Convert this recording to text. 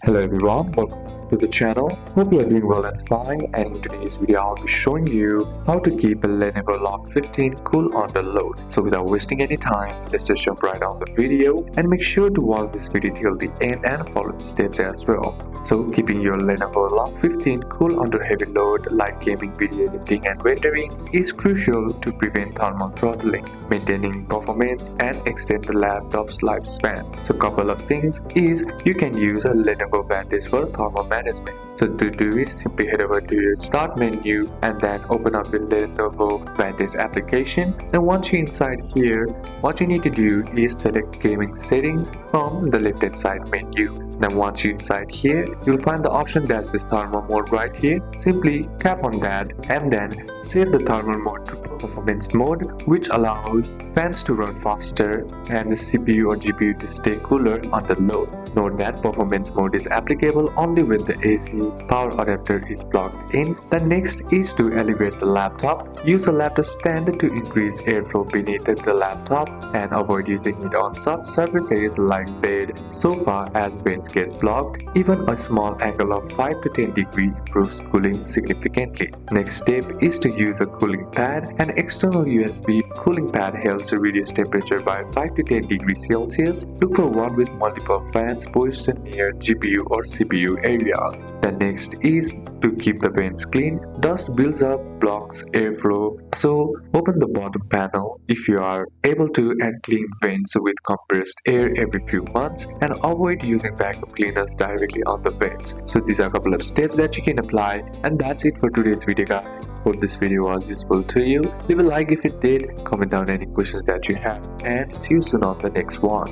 Hello everyone, welcome to the channel. Hope you are doing well and fine, and in today's video I'll be showing you how to keep a Lenovo LOQ 15 cool under load. So without wasting any time, let's just jump right on the video and make sure to watch this video till the end and follow the steps as well. So keeping your Lenovo LOQ 15 cool under heavy load like gaming, video editing and rendering is crucial to prevent thermal throttling, maintaining performance and extend the laptop's lifespan. So couple of things is you can use a Lenovo Vantage for thermal management. So to do it, simply head over to your start menu and then open up the Lenovo Vantage application. And once you're inside here, what you need to do is select gaming settings from the left hand side menu. Now once you're inside here, you'll find the option that says thermal mode right here. Simply tap on that and then set the thermal mode to performance mode, which allows fans to run faster and the CPU or GPU to stay cooler under load. Note that performance mode is applicable only when the AC power adapter is plugged in. The next is to elevate the laptop. Use a laptop stand to increase airflow beneath the laptop and avoid using it on soft surfaces like bed, sofa, as vents get blocked. Even a small angle of 5 to 10 degrees improves cooling significantly. Next step is to use a cooling pad. An external USB cooling pad helps to reduce temperature by 5 to 10 degrees Celsius. Look for one with multiple fans positioned near GPU or CPU areas. The next is to keep the vents clean. Dust builds up, blocks airflow, so open the bottom panel if you are able to and clean vents with compressed air every few months, and avoid using vacuum cleaners directly on the vents. So these are a couple of steps that you can apply, and that's it for today's video guys. Hope this video was useful to you. Leave a like if it did, comment down any questions that you have, and see you soon on the next one.